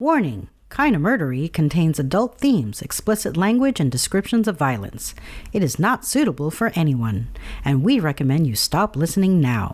Warning! Kinda Murdery contains adult themes, explicit language, and descriptions of violence. It is not suitable for anyone, and we recommend you stop listening now.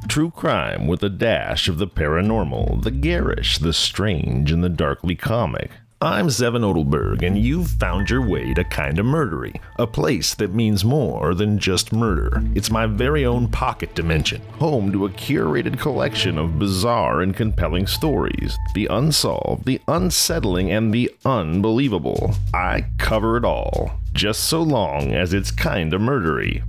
True crime with a dash of the paranormal, the garish, the strange, and the darkly comic. I'm Zevin Odelberg, and you've found your way to Kinda Murdery, a place that means more than just murder. It's my very own pocket dimension, home to a curated collection of bizarre and compelling stories, the unsolved, the unsettling, and the unbelievable. I cover it all, just so long as it's kinda murdery.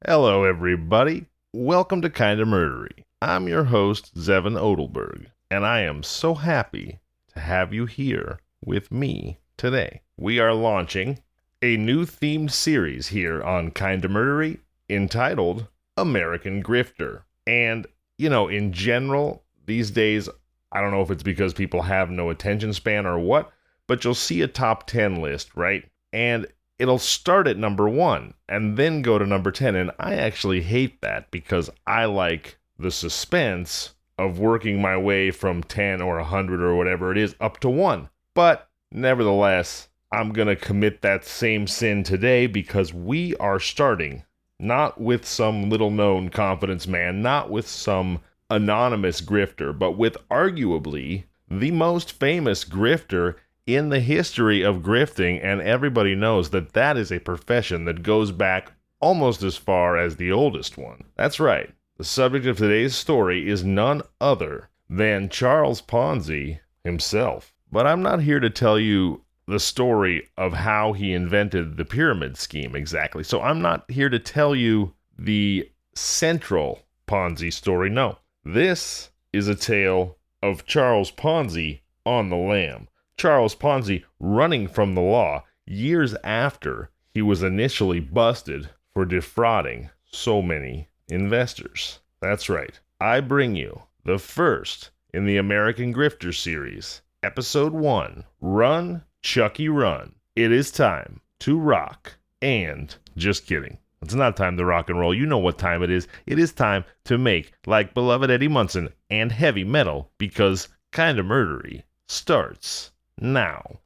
Hello everybody, welcome to Kinda Murdery. I'm your host, Zevin Odelberg, and I am so happy to have you here with me today. We are launching a new themed series here on Kinda Murdery entitled American Grifter. And, in general, these days, I don't know if it's because people have no attention span or what, but you'll see a top 10 list, right? And it'll start at number 1 and then go to number 10. And I actually hate that because I like the suspense of working my way from 10 or 100 or whatever it is up to 1. But nevertheless, I'm going to commit that same sin today because we are starting not with some little known confidence man, not with some anonymous grifter, but with arguably the most famous grifter in the history of grifting, and everybody knows that that is a profession that goes back almost as far as the oldest one. That's right. The subject of today's story is none other than Charles Ponzi himself. But I'm not here to tell you the story of how he invented the pyramid scheme exactly. So I'm not here to tell you the central Ponzi story. No, this is a tale of Charles Ponzi on the lam. Charles Ponzi running from the law years after he was initially busted for defrauding so many investors. That's right. I bring you the first in the American Grifter series, Episode 1, Run, Chucky, Run. It is time to rock and... Just kidding. It's not time to rock and roll. You know what time it is. It is time to make like beloved Eddie Munson and heavy metal because Kinda Murdery starts now.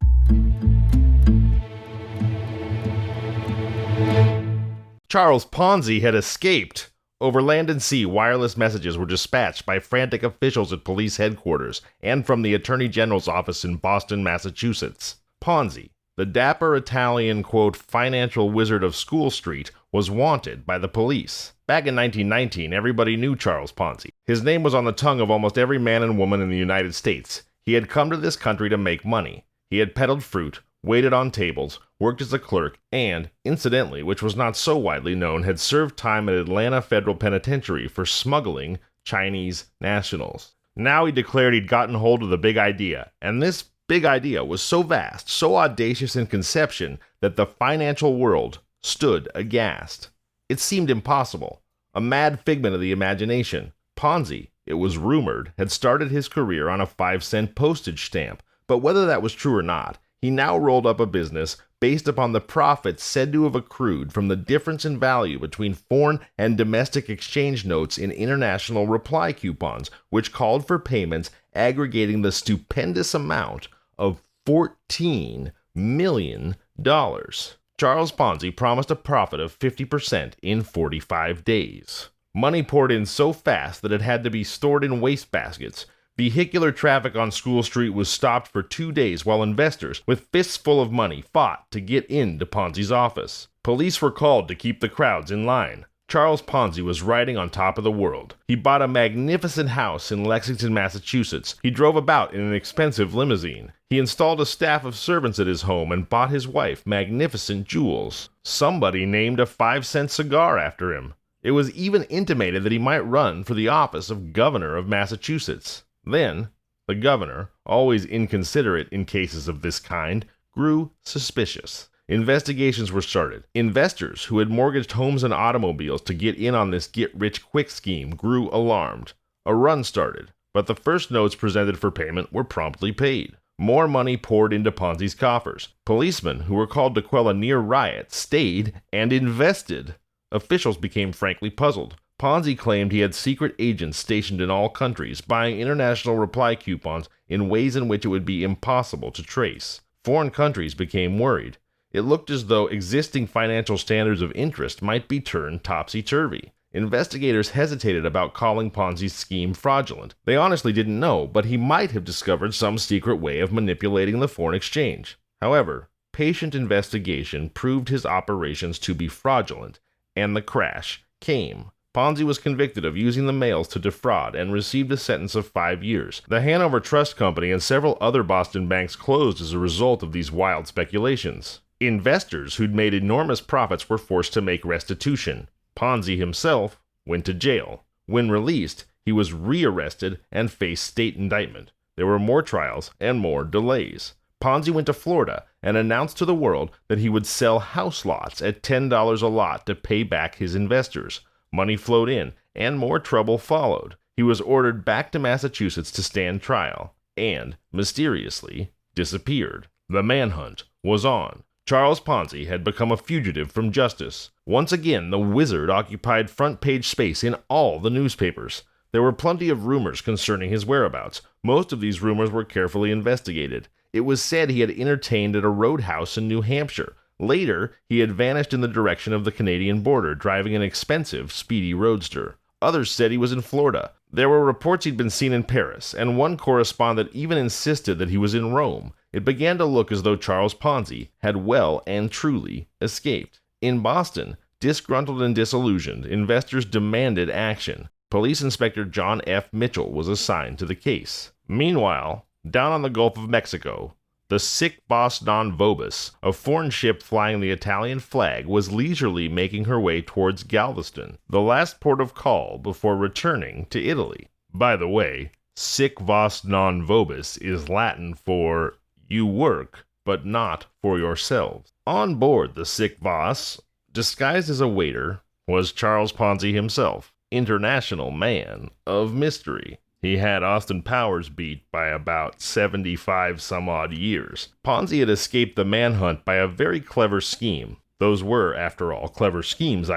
Charles Ponzi had escaped. Over land and sea, wireless messages were dispatched by frantic officials at police headquarters and from the Attorney General's office in Boston, Massachusetts. Ponzi, the dapper Italian, quote, financial wizard of School Street, was wanted by the police. Back in 1919, everybody knew Charles Ponzi. His name was on the tongue of almost every man and woman in the United States. He had come to this country to make money. He had peddled fruit, waited on tables, worked as a clerk, and, incidentally, which was not so widely known, had served time at Atlanta Federal Penitentiary for smuggling Chinese nationals. Now he declared he'd gotten hold of the big idea, and this big idea was so vast, so audacious in conception, that the financial world stood aghast. It seemed impossible, a mad figment of the imagination. Ponzi, it was rumored, had started his career on a 5-cent postage stamp, but whether that was true or not, he now rolled up a business based upon the profits said to have accrued from the difference in value between foreign and domestic exchange notes in international reply coupons, which called for payments aggregating the stupendous amount of $14 million. Charles Ponzi promised a profit of 50% in 45 days. Money poured in so fast that it had to be stored in wastebaskets. Vehicular traffic on School Street was stopped for 2 days while investors, with fists full of money, fought to get into Ponzi's office. Police were called to keep the crowds in line. Charles Ponzi was riding on top of the world. He bought a magnificent house in Lexington, Massachusetts. He drove about in an expensive limousine. He installed a staff of servants at his home and bought his wife magnificent jewels. Somebody named a 5-cent cigar after him. It was even intimated that he might run for the office of governor of Massachusetts. Then, the governor, always inconsiderate in cases of this kind, grew suspicious. Investigations were started. Investors who had mortgaged homes and automobiles to get in on this get-rich-quick scheme grew alarmed. A run started, but the first notes presented for payment were promptly paid. More money poured into Ponzi's coffers. Policemen who were called to quell a near riot stayed and invested. Officials became frankly puzzled. Ponzi claimed he had secret agents stationed in all countries, buying international reply coupons in ways in which it would be impossible to trace. Foreign countries became worried. It looked as though existing financial standards of interest might be turned topsy-turvy. Investigators hesitated about calling Ponzi's scheme fraudulent. They honestly didn't know, but he might have discovered some secret way of manipulating the foreign exchange. However, patient investigation proved his operations to be fraudulent, and the crash came. Ponzi was convicted of using the mails to defraud and received a sentence of 5 years. The Hanover Trust Company and several other Boston banks closed as a result of these wild speculations. Investors who'd made enormous profits were forced to make restitution. Ponzi himself went to jail. When released, he was rearrested and faced state indictment. There were more trials and more delays. Ponzi went to Florida and announced to the world that he would sell house lots at $10 a lot to pay back his investors. Money flowed in, and more trouble followed. He was ordered back to Massachusetts to stand trial, and, mysteriously, disappeared. The manhunt was on. Charles Ponzi had become a fugitive from justice. Once again, the wizard occupied front-page space in all the newspapers. There were plenty of rumors concerning his whereabouts. Most of these rumors were carefully investigated. It was said he had entertained at a roadhouse in New Hampshire. Later, he had vanished in the direction of the Canadian border, driving an expensive, speedy roadster. Others said he was in Florida. There were reports he'd been seen in Paris, and one correspondent even insisted that he was in Rome. It began to look as though Charles Ponzi had well and truly escaped. In Boston, disgruntled and disillusioned, investors demanded action. Police Inspector John F. Mitchell was assigned to the case. Meanwhile, down on the Gulf of Mexico, the sick boss non vobis, a foreign ship flying the Italian flag, was leisurely making her way towards Galveston, the last port of call before returning to Italy. By the way, sic vos non vobis is Latin for you work, but not for yourselves. On board the sic vos, disguised as a waiter, was Charles Ponzi himself, international man of mystery. He had Austin Powers beat by about 75 some odd years. Ponzi had escaped the manhunt by a very clever scheme. Those were, after all, clever schemes,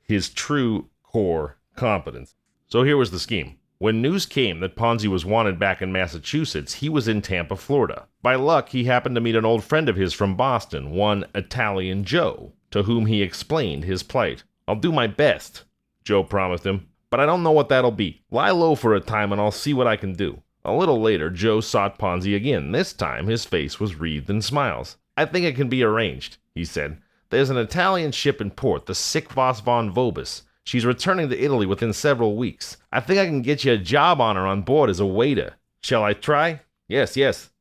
his true core competence. So here was the scheme. When news came that Ponzi was wanted back in Massachusetts, he was in Tampa, Florida. By luck, he happened to meet an old friend of his from Boston, one Italian Joe, to whom he explained his plight. "I'll do my best," Joe promised him, "but I don't know what that'll be. Lie low for a time and I'll see what I can do." A little later, Joe sought Ponzi again. This time, his face was wreathed in smiles. "I think it can be arranged," he said. "There's an Italian ship in port, the Sic Vos von Vobis. She's returning to Italy within several weeks. I think I can get you a job on her on board as a waiter. Shall I try?" Yes,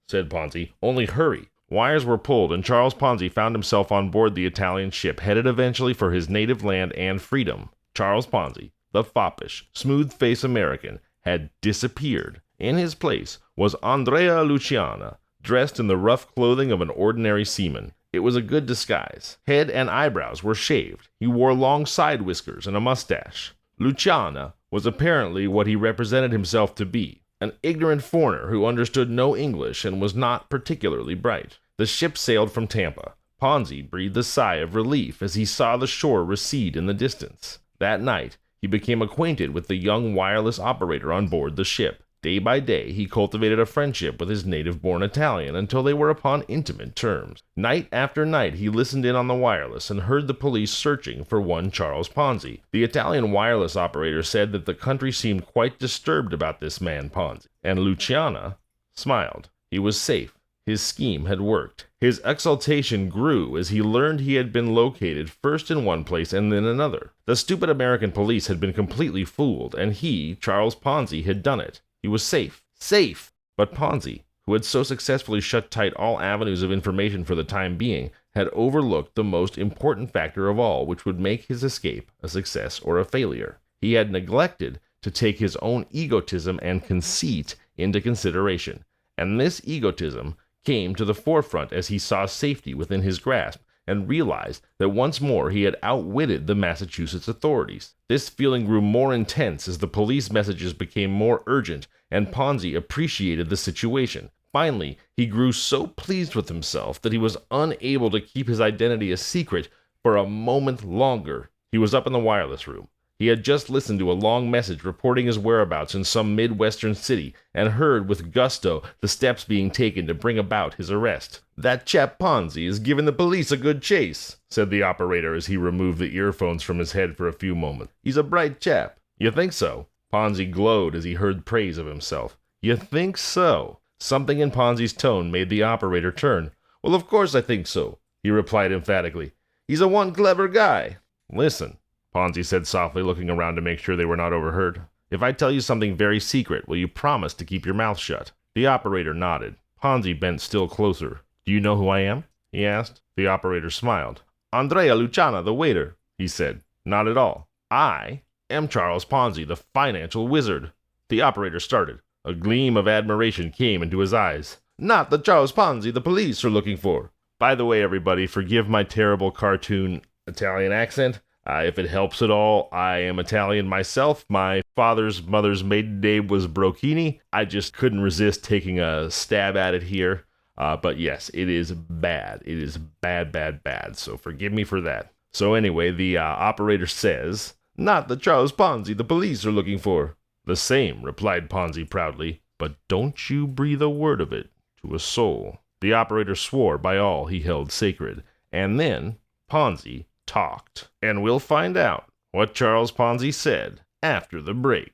said Ponzi. "Only hurry." Wires were pulled, and Charles Ponzi found himself on board the Italian ship, headed eventually for his native land and freedom. Charles Ponzi, the foppish, smooth-faced American, had disappeared. In his place was Andrea Luciana, dressed in the rough clothing of an ordinary seaman. It was a good disguise. Head and eyebrows were shaved. He wore long side whiskers and a mustache. Luciana was apparently what he represented himself to be, an ignorant foreigner who understood no English and was not particularly bright. The ship sailed from Tampa. Ponzi breathed a sigh of relief as he saw the shore recede in the distance. That night, he became acquainted with the young wireless operator on board the ship. Day by day, he cultivated a friendship with his native-born Italian until they were upon intimate terms. Night after night, he listened in on the wireless and heard the police searching for one Charles Ponzi. The Italian wireless operator said that the country seemed quite disturbed about this man Ponzi, and Luciana smiled. He was safe. His scheme had worked. His exultation grew as he learned he had been located first in one place and then another. The stupid American police had been completely fooled, and he, Charles Ponzi, had done it. He was safe. Safe! But Ponzi, who had so successfully shut tight all avenues of information for the time being, had overlooked the most important factor of all, which would make his escape a success or a failure. He had neglected to take his own egotism and conceit into consideration, and this egotism came to the forefront as he saw safety within his grasp and realized that once more he had outwitted the Massachusetts authorities. This feeling grew more intense as the police messages became more urgent, and Ponzi appreciated the situation. Finally, he grew so pleased with himself that he was unable to keep his identity a secret for a moment longer. He was up in the wireless room. He had just listened to a long message reporting his whereabouts in some Midwestern city and heard with gusto the steps being taken to bring about his arrest. "That chap Ponzi is giving the police a good chase," said the operator as he removed the earphones from his head for a few moments. "He's a bright chap." "You think so?" Ponzi glowed as he heard praise of himself. "You think so?" Something in Ponzi's tone made the operator turn. "Well, of course I think so," he replied emphatically. "He's a one clever guy." "Listen," Ponzi said softly, looking around to make sure they were not overheard. "If I tell you something very secret, will you promise to keep your mouth shut?" The operator nodded. Ponzi bent still closer. "Do you know who I am?" he asked. The operator smiled. "Andrea Luciana, the waiter," he said. "Not at all. I am Charles Ponzi, the financial wizard." The operator started. A gleam of admiration came into his eyes. "Not the Charles Ponzi the police are looking for." By the way, everybody, forgive my terrible cartoon Italian accent. If it helps at all, I am Italian myself. My mother's maiden name was Brocchini. I just couldn't resist taking a stab at it here. But yes, it is bad. It is bad, bad, bad. So forgive me for that. So anyway, the operator says, "Not the Charles Ponzi the police are looking for." "The same," replied Ponzi proudly. "But don't you breathe a word of it to a soul." The operator swore by all he held sacred. And then Ponzi talked. And we'll find out what Charles Ponzi said after the break.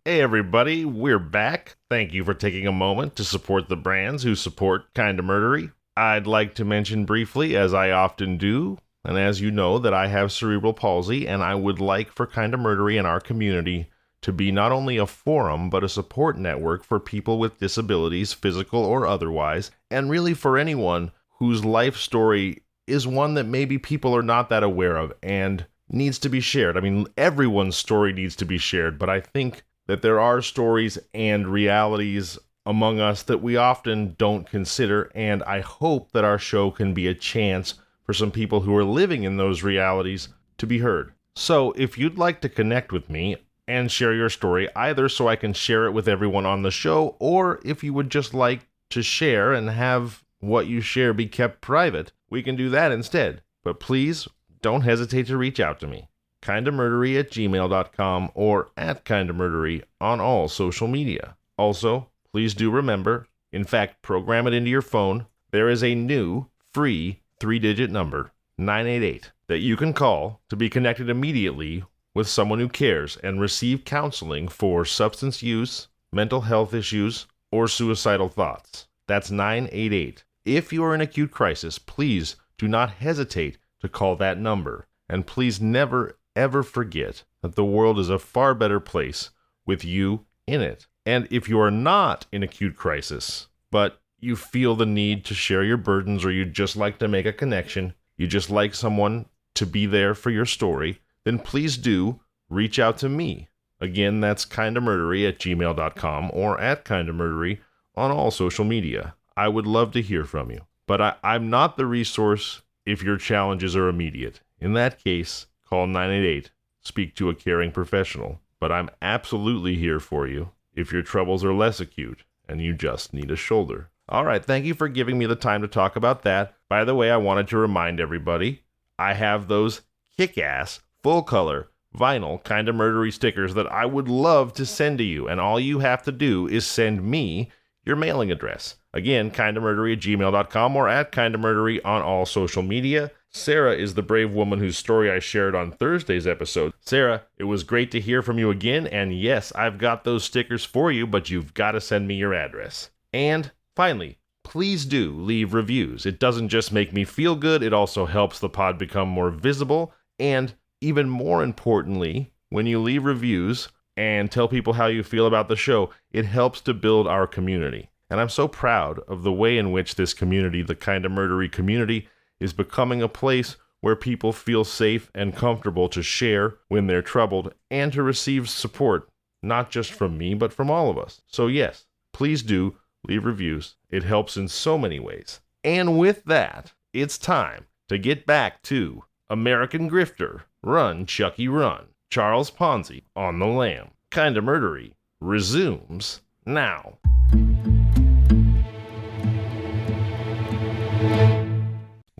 Hey everybody, we're back. Thank you for taking a moment to support the brands who support Kinda Murdery. I'd like to mention briefly, as I often do, and as you know, that I have cerebral palsy, and I would like for Kinda Murdery and our community to be not only a forum, but a support network for people with disabilities, physical or otherwise, and really for anyone whose life story is one that maybe people are not that aware of and needs to be shared. I mean, everyone's story needs to be shared, but I think that there are stories and realities among us that we often don't consider, and I hope that our show can be a chance for some people who are living in those realities to be heard. So if you'd like to connect with me and share your story, either so I can share it with everyone on the show, or if you would just like to share and have what you share be kept private, we can do that instead. But please don't hesitate to reach out to me. kindamurdery@gmail.com or @kindamurdery on all social media. Also, please do remember, in fact, program it into your phone, there is a new free 3-digit number, 988, that you can call to be connected immediately with someone who cares and receive counseling for substance use, mental health issues, or suicidal thoughts. That's 988. If you are in acute crisis, please do not hesitate to call that number. And please never, ever forget that the world is a far better place with you in it. And if you are not in acute crisis, but you feel the need to share your burdens, or you just like to make a connection, you just like someone to be there for your story, then please do reach out to me. Again, that's kindamurdery@gmail.com or @kindamurdery on all social media. I would love to hear from you. But I'm not the resource if your challenges are immediate. In that case, call 988. Speak to a caring professional. But I'm absolutely here for you if your troubles are less acute and you just need a shoulder. All right, thank you for giving me the time to talk about that. By the way, I wanted to remind everybody, I have those kick-ass, full-color, vinyl Kinda Murdery stickers that I would love to send to you, and all you have to do is send me your mailing address. Again, kindamurdery@gmail.com or @kindamurdery on all social media. Sarah is the brave woman whose story I shared on Thursday's episode. Sarah, it was great to hear from you again, and yes, I've got those stickers for you, but you've got to send me your address. And finally, please do leave reviews. It doesn't just make me feel good, it also helps the pod become more visible, and even more importantly, when you leave reviews and tell people how you feel about the show, it helps to build our community. And I'm so proud of the way in which this community, the Kinda Murdery community, is becoming a place where people feel safe and comfortable to share when they're troubled and to receive support, not just from me, but from all of us. So yes, please do leave reviews. It helps in so many ways. And with that, it's time to get back to American Grifter, Run, Chucky, Run, Charles Ponzi on the lam. Kinda Murdery resumes now.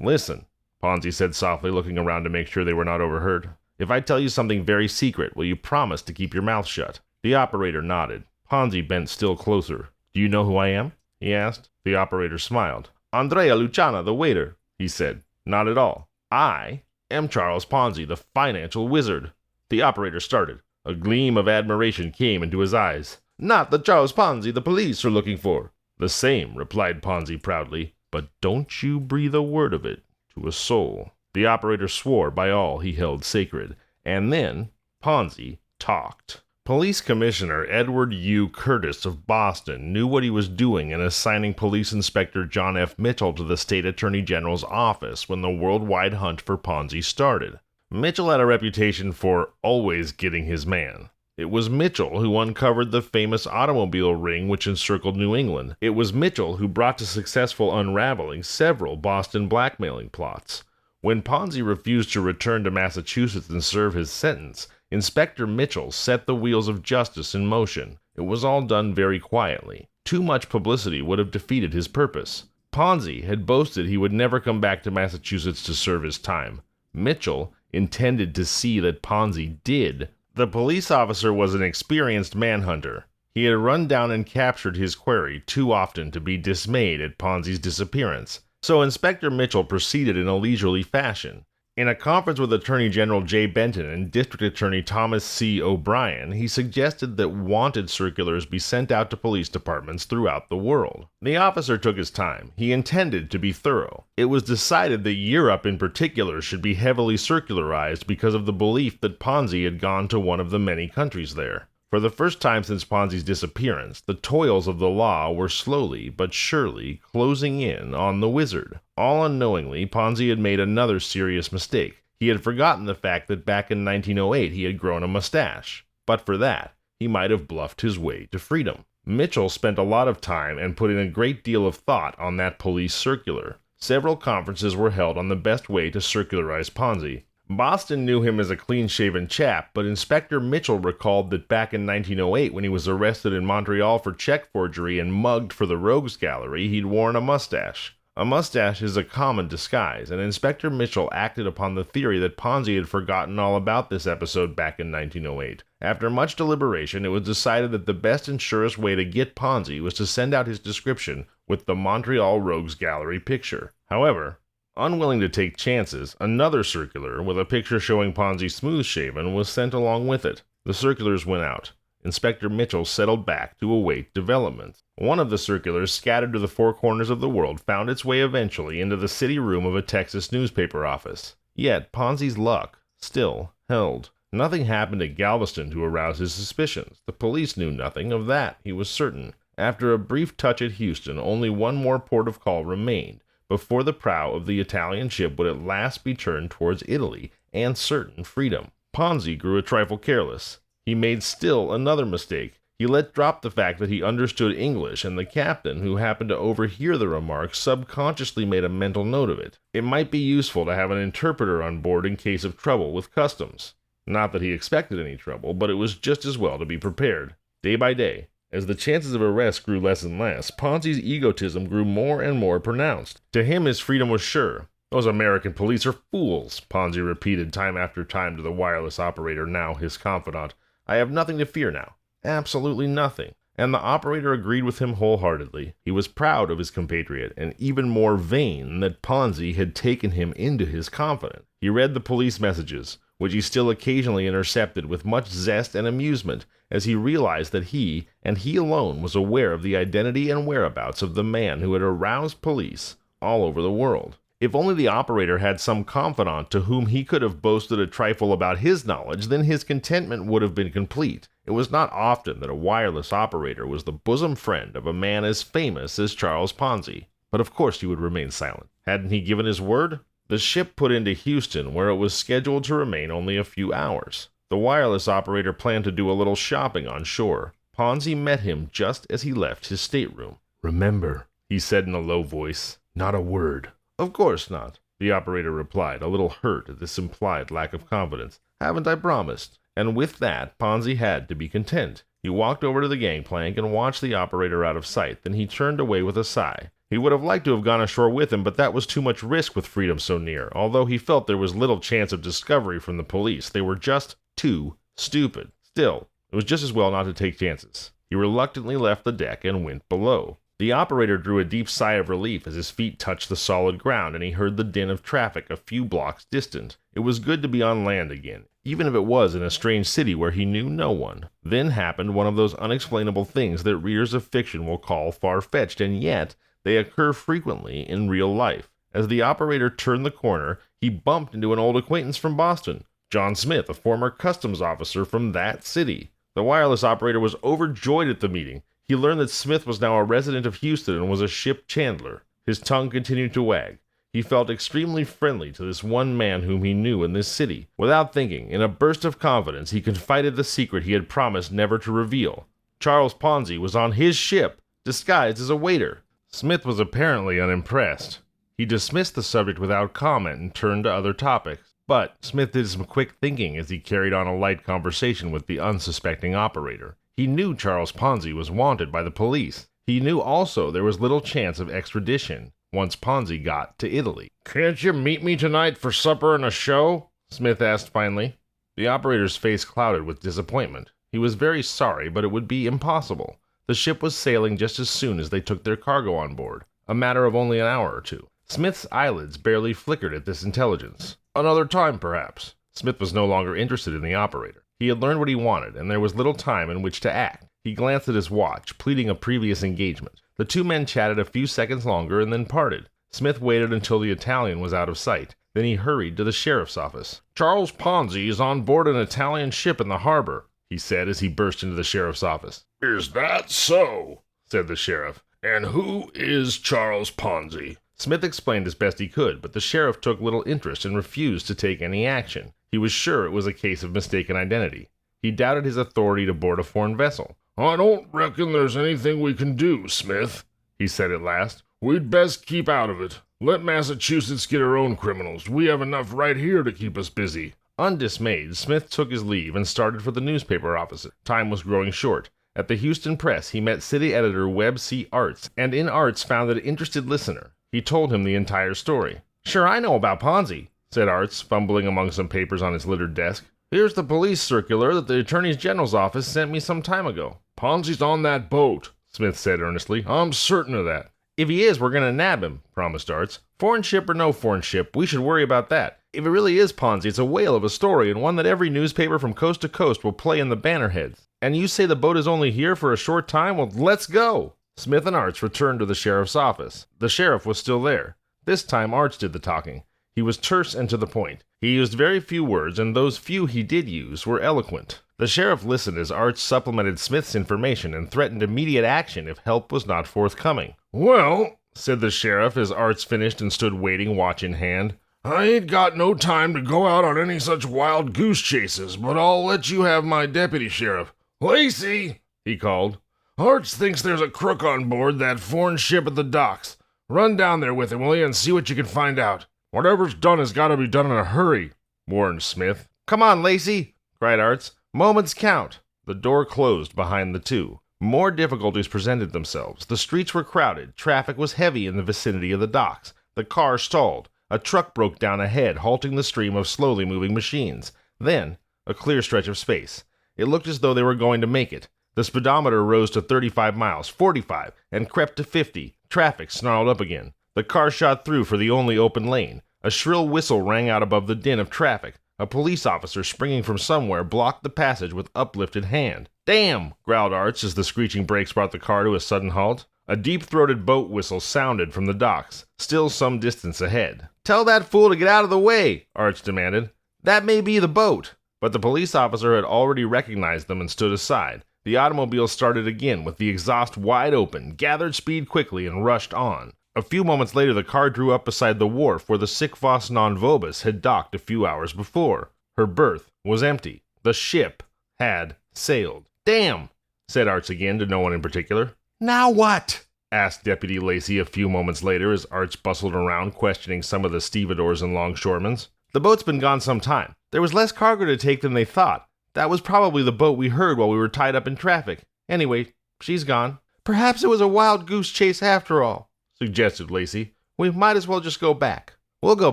Listen, Ponzi said softly, looking around to make sure they were not overheard. If I tell you something very secret, will you promise to keep your mouth shut? The operator nodded. Ponzi bent still closer. Do you know who I am? He asked. The operator smiled. Andrea Luciana, the waiter, he said. Not at all. I am Charles Ponzi, the financial wizard. The operator started. A gleam of admiration came into his eyes. Not the Charles Ponzi the police are looking for. The same, replied Ponzi proudly. But don't you breathe a word of it to a soul. The operator swore by all he held sacred. And then Ponzi talked. Police Commissioner Edward U. Curtis of Boston knew what he was doing in assigning Police Inspector John F. Mitchell to the State Attorney General's office when the worldwide hunt for Ponzi started. Mitchell had a reputation for always getting his man. It was Mitchell who uncovered the famous automobile ring which encircled New England. It was Mitchell who brought to successful unraveling several Boston blackmailing plots. When Ponzi refused to return to Massachusetts and serve his sentence, Inspector Mitchell set the wheels of justice in motion. It was all done very quietly. Too much publicity would have defeated his purpose. Ponzi had boasted he would never come back to Massachusetts to serve his time. Mitchell intended to see that Ponzi did. The police officer was an experienced manhunter. He had run down and captured his quarry too often to be dismayed at Ponzi's disappearance. So Inspector Mitchell proceeded in a leisurely fashion. In a conference with Attorney General Jay Benton and District Attorney Thomas C. O'Brien, he suggested that wanted circulars be sent out to police departments throughout the world. The officer took his time. He intended to be thorough. It was decided that Europe in particular should be heavily circularized because of the belief that Ponzi had gone to one of the many countries there. For the first time since Ponzi's disappearance, the toils of the law were slowly but surely closing in on the wizard. All unknowingly, Ponzi had made another serious mistake. He had forgotten the fact that back in 1908 he had grown a mustache. But for that, he might have bluffed his way to freedom. Mitchell spent a lot of time and put in a great deal of thought on that police circular. Several conferences were held on the best way to circularize Ponzi. Boston knew him as a clean-shaven chap, but Inspector Mitchell recalled that back in 1908 when he was arrested in Montreal for check forgery and mugged for the Rogues Gallery, he'd worn a mustache. A mustache is a common disguise, and Inspector Mitchell acted upon the theory that Ponzi had forgotten all about this episode back in 1908. After much deliberation, it was decided that the best and surest way to get Ponzi was to send out his description with the Montreal Rogues Gallery picture. However, unwilling to take chances, another circular with a picture showing Ponzi smooth-shaven was sent along with it. The circulars went out. Inspector Mitchell settled back to await developments. One of the circulars, scattered to the four corners of the world, found its way eventually into the city room of a Texas newspaper office. Yet Ponzi's luck still held. Nothing happened at Galveston to arouse his suspicions. The police knew nothing of that, he was certain. After a brief touch at Houston, only one more port of call remained before the prow of the Italian ship would at last be turned towards Italy and certain freedom. Ponzi grew a trifle careless. He made still another mistake. He let drop the fact that he understood English, and the captain, who happened to overhear the remark, subconsciously made a mental note of it. It might be useful to have an interpreter on board in case of trouble with customs. Not that he expected any trouble, but it was just as well to be prepared. Day by day, as the chances of arrest grew less and less, Ponzi's egotism grew more and more pronounced. To him, his freedom was sure. Those American police are fools, Ponzi repeated time after time to the wireless operator, now his confidant. I have nothing to fear now. Absolutely nothing. And the operator agreed with him wholeheartedly. He was proud of his compatriot, and even more vain that Ponzi had taken him into his confidence. He read the police messages, which he still occasionally intercepted with much zest and amusement, as he realized that he, and he alone, was aware of the identity and whereabouts of the man who had aroused police all over the world. If only the operator had some confidant to whom he could have boasted a trifle about his knowledge, then his contentment would have been complete. It was not often that a wireless operator was the bosom friend of a man as famous as Charles Ponzi. But of course he would remain silent. Hadn't he given his word? The ship put into Houston, where it was scheduled to remain only a few hours. The wireless operator planned to do a little shopping on shore. Ponzi met him just as he left his stateroom. "Remember," he said in a low voice, "not a word." "Of course not," the operator replied, a little hurt at this implied lack of confidence. "Haven't I promised?" And with that, Ponzi had to be content. He walked over to the gangplank and watched the operator out of sight. Then he turned away with a sigh. He would have liked to have gone ashore with him, but that was too much risk with freedom so near. Although he felt there was little chance of discovery from the police, they were just too stupid. Still, it was just as well not to take chances. He reluctantly left the deck and went below. The operator drew a deep sigh of relief as his feet touched the solid ground and he heard the din of traffic a few blocks distant. It was good to be on land again, even if it was in a strange city where he knew no one. Then happened one of those unexplainable things that readers of fiction will call far-fetched, and yet they occur frequently in real life. As the operator turned the corner, he bumped into an old acquaintance from Boston, John Smith, a former customs officer from that city. The wireless operator was overjoyed at the meeting. He learned that Smith was now a resident of Houston and was a ship chandler. His tongue continued to wag. He felt extremely friendly to this one man whom he knew in this city. Without thinking, in a burst of confidence, he confided the secret he had promised never to reveal. Charles Ponzi was on his ship, disguised as a waiter. Smith was apparently unimpressed. He dismissed the subject without comment and turned to other topics. But Smith did some quick thinking as he carried on a light conversation with the unsuspecting operator. He knew Charles Ponzi was wanted by the police. He knew also there was little chance of extradition once Ponzi got to Italy. "Can't you meet me tonight for supper and a show?" Smith asked finally. The operator's face clouded with disappointment. He was very sorry, but it would be impossible. The ship was sailing just as soon as they took their cargo on board, a matter of only an hour or two. Smith's eyelids barely flickered at this intelligence. Another time, perhaps. Smith was no longer interested in the operator. He had learned what he wanted, and there was little time in which to act. He glanced at his watch, pleading a previous engagement. The two men chatted a few seconds longer and then parted. Smith waited until the Italian was out of sight. Then he hurried to the sheriff's office. "Charles Ponzi is on board an Italian ship in the harbor," he said as he burst into the sheriff's office. "Is that so?" said the sheriff. "And who is Charles Ponzi?" Smith explained as best he could, but the sheriff took little interest and refused to take any action. He was sure it was a case of mistaken identity. He doubted his authority to board a foreign vessel. "I don't reckon there's anything we can do, Smith," he said at last. "We'd best keep out of it. Let Massachusetts get her own criminals. We have enough right here to keep us busy." Undismayed, Smith took his leave and started for the newspaper office. Time was growing short. At the Houston Press, he met city editor Webb C. Arts, and in Arts found an interested listener. He told him the entire story. "Sure, I know about Ponzi," said Arts, fumbling among some papers on his littered desk. "Here's the police circular that the Attorney General's office sent me some time ago." "Ponzi's on that boat," Smith said earnestly. "I'm certain of that." "If he is, we're going to nab him," promised Arts. "Foreign ship or no foreign ship, we should worry about that. If it really is Ponzi, it's a whale of a story and one that every newspaper from coast to coast will play in the banner heads. And you say the boat is only here for a short time? Well, let's go." Smith and Arts returned to the sheriff's office. The sheriff was still there. This time Arts did the talking. He was terse and to the point. He used very few words, and those few he did use were eloquent. The sheriff listened as Arts supplemented Smith's information and threatened immediate action if help was not forthcoming. "Well," said the sheriff as Arts finished and stood waiting, watch in hand, "I ain't got no time to go out on any such wild goose chases, but I'll let you have my deputy sheriff. Lacey," he called. "Arts thinks there's a crook on board that foreign ship at the docks. Run down there with him, will you, and see what you can find out." "Whatever's done has got to be done in a hurry," warned Smith. "Come on, Lacey," cried Arts. "Moments count." The door closed behind the two. More difficulties presented themselves. The streets were crowded. Traffic was heavy in the vicinity of the docks. The car stalled. A truck broke down ahead, halting the stream of slowly moving machines. Then, a clear stretch of space. It looked as though they were going to make it. The speedometer rose to 35 miles, 45, and crept to 50. Traffic snarled up again. The car shot through for the only open lane. A shrill whistle rang out above the din of traffic. A police officer springing from somewhere blocked the passage with uplifted hand. "Damn!" growled Arts as the screeching brakes brought the car to a sudden halt. A deep-throated boat whistle sounded from the docks, still some distance ahead. "Tell that fool to get out of the way," Arts demanded. "That may be the boat." But the police officer had already recognized them and stood aside. The automobile started again with the exhaust wide open, gathered speed quickly, and rushed on. A few moments later, the car drew up beside the wharf where the sick Vos non vobis had docked a few hours before. Her berth was empty. The ship had sailed. "Damn!" said Arts again to no one in particular. "Now what?" asked Deputy Lacey a few moments later as Arts bustled around questioning some of the stevedores and longshoremen. "The boat's been gone some time. There was less cargo to take than they thought. That was probably the boat we heard while we were tied up in traffic. Anyway, she's gone." "Perhaps it was a wild goose chase after all," suggested Lacey. "We might as well just go back." "We'll go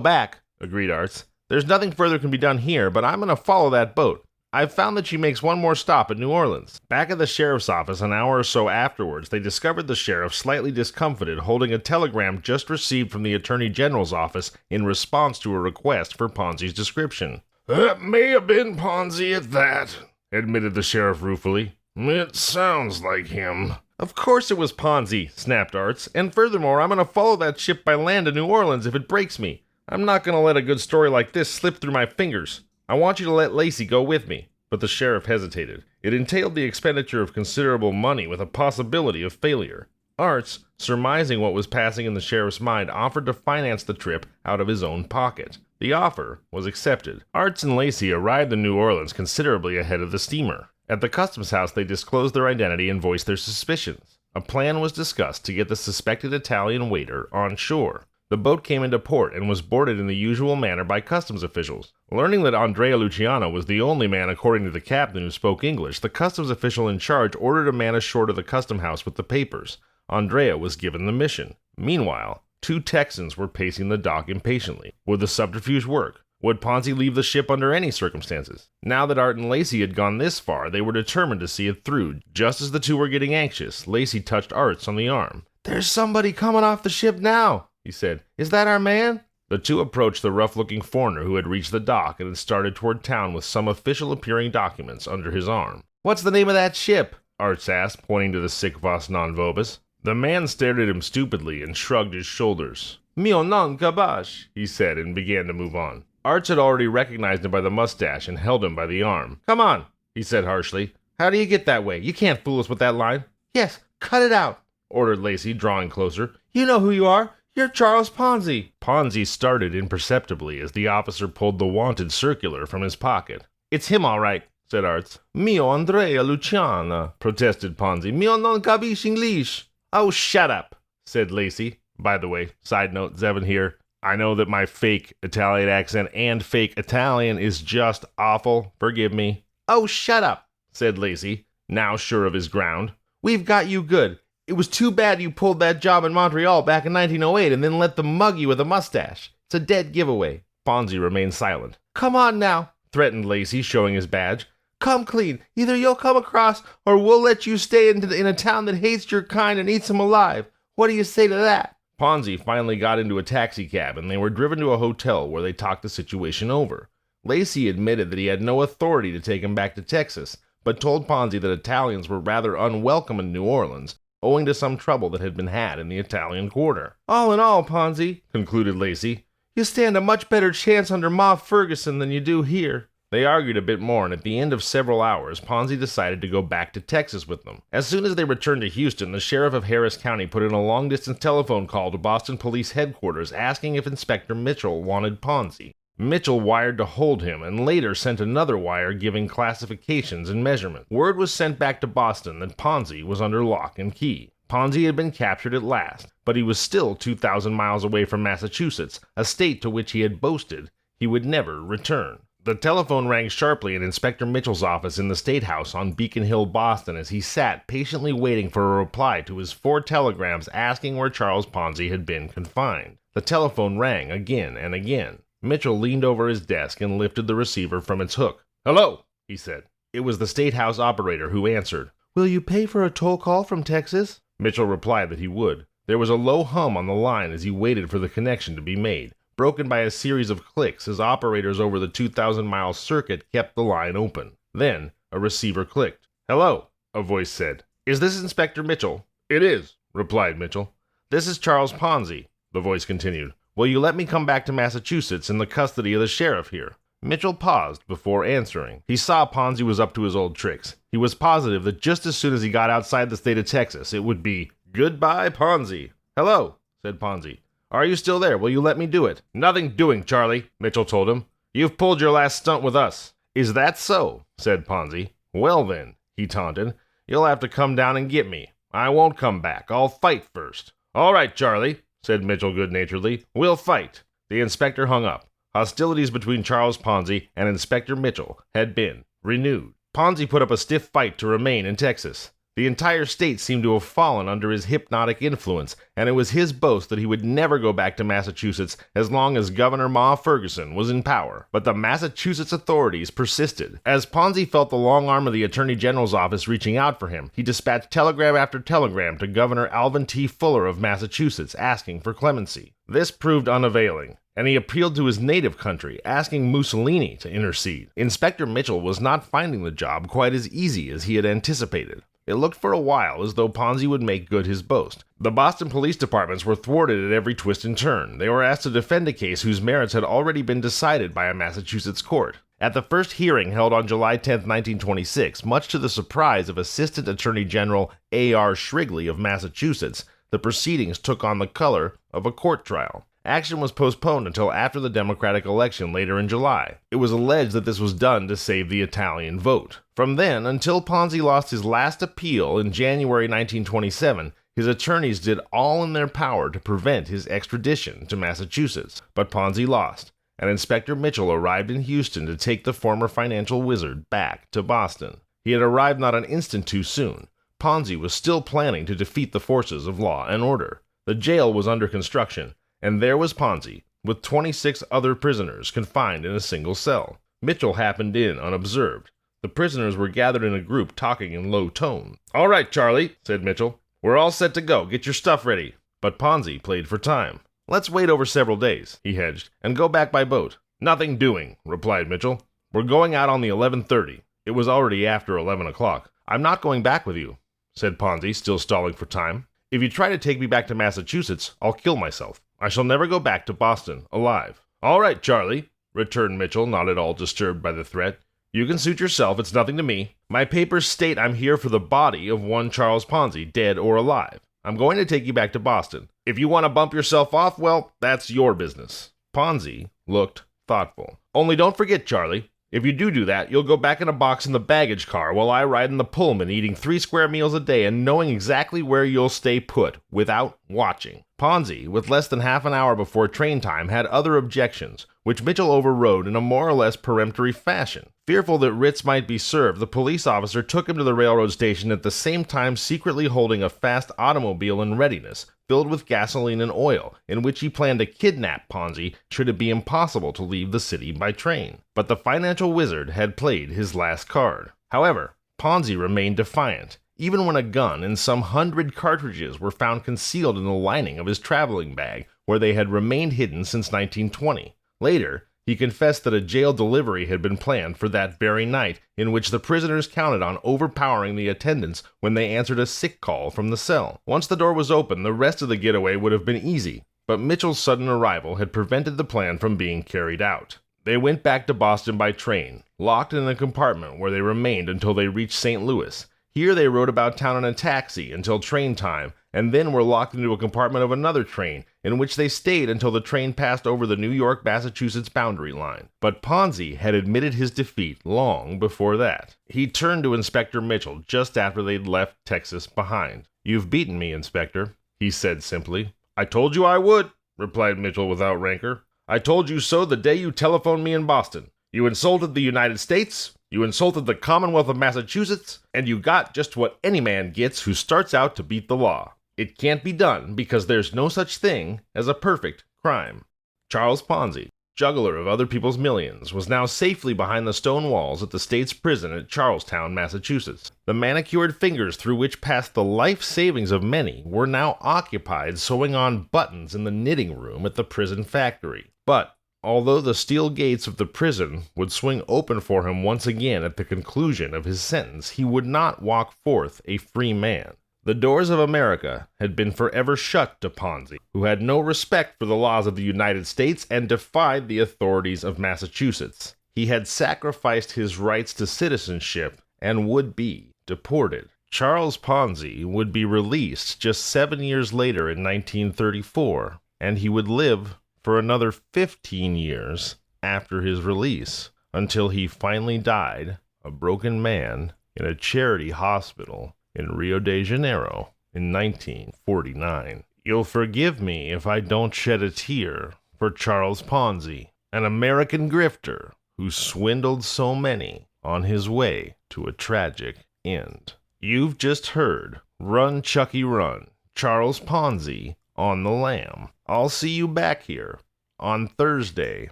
back," agreed Arts. "There's nothing further can be done here, but I'm going to follow that boat. I've found that she makes one more stop at New Orleans." Back at the sheriff's office an hour or so afterwards, they discovered the sheriff slightly discomfited, holding a telegram just received from the Attorney General's office in response to a request for Ponzi's description. "That may have been Ponzi at that," admitted the sheriff ruefully. "It sounds like him." "Of course it was Ponzi," snapped Arts. "And furthermore, I'm going to follow that ship by land to New Orleans if it breaks me. I'm not going to let a good story like this slip through my fingers. I want you to let Lacey go with me." But the sheriff hesitated. It entailed the expenditure of considerable money with a possibility of failure. Arts, surmising what was passing in the sheriff's mind, offered to finance the trip out of his own pocket. The offer was accepted. Arts and Lacey arrived in New Orleans considerably ahead of the steamer. At the customs house, they disclosed their identity and voiced their suspicions. A plan was discussed to get the suspected Italian waiter on shore. The boat came into port and was boarded in the usual manner by customs officials. Learning that Andrea Luciano was the only man, according to the captain, who spoke English, the customs official in charge ordered a man ashore to the custom house with the papers. Andrea was given the mission. Meanwhile, 2 Texans were pacing the dock impatiently. Would the subterfuge work? Would Ponzi leave the ship under any circumstances? Now that Art and Lacey had gone this far, they were determined to see it through. Just as the two were getting anxious, Lacey touched Arts on the arm. "There's somebody coming off the ship now," he said. "Is that our man?" The two approached the rough-looking foreigner who had reached the dock and had started toward town with some official-appearing documents under his arm. "What's the name of that ship?" Arts asked, pointing to the sic vos non vobis. The man stared at him stupidly and shrugged his shoulders. "Mio non capace," he said, and began to move on. Arts had already recognized him by the mustache and held him by the arm. "Come on," he said harshly. "How do you get that way? You can't fool us with that line." "Yes, cut it out," ordered Lacey, drawing closer. "You know who you are. You're Charles Ponzi." Ponzi started imperceptibly as the officer pulled the wanted circular from his pocket. "It's him, all right," said Arts. "Mio Andrea Luciana," protested Ponzi. "Mio non capisce English." "Oh, shut up," said Lacey. By the way, side note, Zevin here. I know that my fake Italian accent and fake Italian is just awful. Forgive me. "Oh, shut up," said Lacey, now sure of his ground. "We've got you good. It was too bad you pulled that job in Montreal back in 1908 and then let them mug you with a mustache. It's a dead giveaway." Ponzi remained silent. "Come on now," threatened Lacey, showing his badge. "Come clean. Either you'll come across or we'll let you stay in a town that hates your kind and eats them alive. What do you say to that?" Ponzi finally got into a taxicab and they were driven to a hotel where they talked the situation over. Lacey admitted that he had no authority to take him back to Texas, but told Ponzi that Italians were rather unwelcome in New Orleans, owing to some trouble that had been had in the Italian quarter. "All in all, Ponzi," concluded Lacey, "you stand a much better chance under Ma Ferguson than you do here." They argued a bit more, and at the end of several hours, Ponzi decided to go back to Texas with them. As soon as they returned to Houston, the sheriff of Harris County put in a long-distance telephone call to Boston Police Headquarters asking if Inspector Mitchell wanted Ponzi. Mitchell wired to hold him, and later sent another wire giving classifications and measurement. Word was sent back to Boston that Ponzi was under lock and key. Ponzi had been captured at last, but he was still 2,000 miles away from Massachusetts, a state to which he had boasted he would never return. The telephone rang sharply in Inspector Mitchell's office in the State House on Beacon Hill, Boston, as he sat patiently waiting for a reply to his 4 telegrams asking where Charles Ponzi had been confined. The telephone rang again and again. Mitchell leaned over his desk and lifted the receiver from its hook. "Hello," he said. It was the State House operator who answered. "Will you pay for a toll call from Texas?" Mitchell replied that he would. There was a low hum on the line as he waited for the connection to be made, broken by a series of clicks as operators over the 2,000-mile circuit kept the line open. Then a receiver clicked. "Hello," a voice said. "Is this Inspector Mitchell?" "It is," replied Mitchell. "This is Charles Ponzi," the voice continued. "Will you let me come back to Massachusetts in the custody of the sheriff here?" Mitchell paused before answering. He saw Ponzi was up to his old tricks. He was positive that just as soon as he got outside the state of Texas, it would be, "Goodbye, Ponzi." "Hello," said Ponzi. "Are you still there? Will you let me do it?" "Nothing doing, Charlie," Mitchell told him. "You've pulled your last stunt with us." "Is that so?" said Ponzi. "Well then," he taunted, "you'll have to come down and get me. I won't come back. I'll fight first." "All right, Charlie," said Mitchell good-naturedly. "We'll fight." The inspector hung up. Hostilities between Charles Ponzi and Inspector Mitchell had been renewed. Ponzi put up a stiff fight to remain in Texas. The entire state seemed to have fallen under his hypnotic influence, and it was his boast that he would never go back to Massachusetts as long as Governor Ma Ferguson was in power. But the Massachusetts authorities persisted. As Ponzi felt the long arm of the Attorney General's office reaching out for him, he dispatched telegram after telegram to Governor Alvin T. Fuller of Massachusetts asking for clemency. This proved unavailing, and he appealed to his native country, asking Mussolini to intercede. Inspector Mitchell was not finding the job quite as easy as he had anticipated. It looked for a while as though Ponzi would make good his boast. The Boston police departments were thwarted at every twist and turn. They were asked to defend a case whose merits had already been decided by a Massachusetts court. At the first hearing held on July 10, 1926, much to the surprise of Assistant Attorney General A.R. Shrigley of Massachusetts, the proceedings took on the color of a court trial. Action was postponed until after the Democratic election later in July. It was alleged that this was done to save the Italian vote. From then, until Ponzi lost his last appeal in January 1927, his attorneys did all in their power to prevent his extradition to Massachusetts. But Ponzi lost, and Inspector Mitchell arrived in Houston to take the former financial wizard back to Boston. He had arrived not an instant too soon. Ponzi was still planning to defeat the forces of law and order. The jail was under construction, and there was Ponzi, with 26 other prisoners confined in a single cell. Mitchell happened in unobserved. The prisoners were gathered in a group talking in low tone. "All right, Charlie," said Mitchell. "We're all set to go. Get your stuff ready." But Ponzi played for time. "Let's wait over several days," he hedged, "and go back by boat." "Nothing doing," replied Mitchell. "We're going out on the 11:30. It was already after 11 o'clock. "I'm not going back with you," said Ponzi, still stalling for time. "If you try to take me back to Massachusetts, I'll kill myself. I shall never go back to Boston alive." "All right, Charlie," returned Mitchell, not at all disturbed by the threat. "You can suit yourself. It's nothing to me. My papers state I'm here for the body of one Charles Ponzi, dead or alive. I'm going to take you back to Boston. If you want to bump yourself off, well, that's your business." Ponzi looked thoughtful. "Only don't forget, Charlie. If you do that, you'll go back in a box in the baggage car while I ride in the Pullman eating 3 square meals a day and knowing exactly where you'll stay put, without watching." Ponzi, with less than half an hour before train time, had other objections, which Mitchell overrode in a more or less peremptory fashion. Fearful that writs might be served, the police officer took him to the railroad station at the same time secretly holding a fast automobile in readiness, filled with gasoline and oil, in which he planned to kidnap Ponzi should it be impossible to leave the city by train. But the financial wizard had played his last card. However, Ponzi remained defiant, even when a gun and some 100 cartridges were found concealed in the lining of his traveling bag, where they had remained hidden since 1920. Later, he confessed that a jail delivery had been planned for that very night, in which the prisoners counted on overpowering the attendants when they answered a sick call from the cell. Once the door was open, the rest of the getaway would have been easy, but Mitchell's sudden arrival had prevented the plan from being carried out. They went back to Boston by train, locked in a compartment where they remained until they reached St. Louis. Here they rode about town in a taxi until train time, and then were locked into a compartment of another train, in which they stayed until the train passed over the New York-Massachusetts boundary line. But Ponzi had admitted his defeat long before that. He turned to Inspector Mitchell just after they'd left Texas behind. "You've beaten me, Inspector," he said simply. "I told you I would," replied Mitchell without rancor. "I told you so the day you telephoned me in Boston. You insulted the United States, you insulted the Commonwealth of Massachusetts, and you got just what any man gets who starts out to beat the law. It can't be done because there's no such thing as a perfect crime." Charles Ponzi, juggler of other people's millions, was now safely behind the stone walls at the state's prison at Charlestown, Massachusetts. The manicured fingers through which passed the life savings of many were now occupied sewing on buttons in the knitting room at the prison factory. But although the steel gates of the prison would swing open for him once again at the conclusion of his sentence, he would not walk forth a free man. The doors of America had been forever shut to Ponzi, who had no respect for the laws of the United States and defied the authorities of Massachusetts. He had sacrificed his rights to citizenship and would be deported. Charles Ponzi would be released just 7 years later in 1934, and he would live for another 15 years after his release, until he finally died, a broken man, in a charity hospital in Rio de Janeiro in 1949. You'll forgive me if I don't shed a tear for Charles Ponzi, an American grifter who swindled so many on his way to a tragic end. You've just heard Run, Chucky, Run, Charles Ponzi on the Lam. I'll see you back here on Thursday,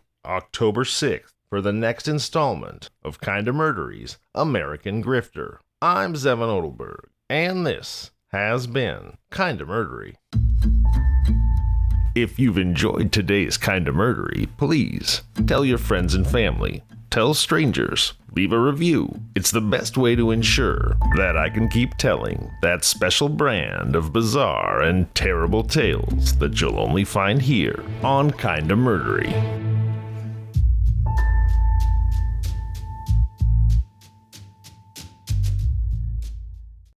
October 6th, for the next installment of Kinda Murdery's American Grifter. I'm Zevon Odelberg, and this has been Kinda Murdery. If you've enjoyed today's Kinda Murdery, please tell your friends and family. Tell strangers. Leave a review. It's the best way to ensure that I can keep telling that special brand of bizarre and terrible tales that you'll only find here on Kinda Murdery.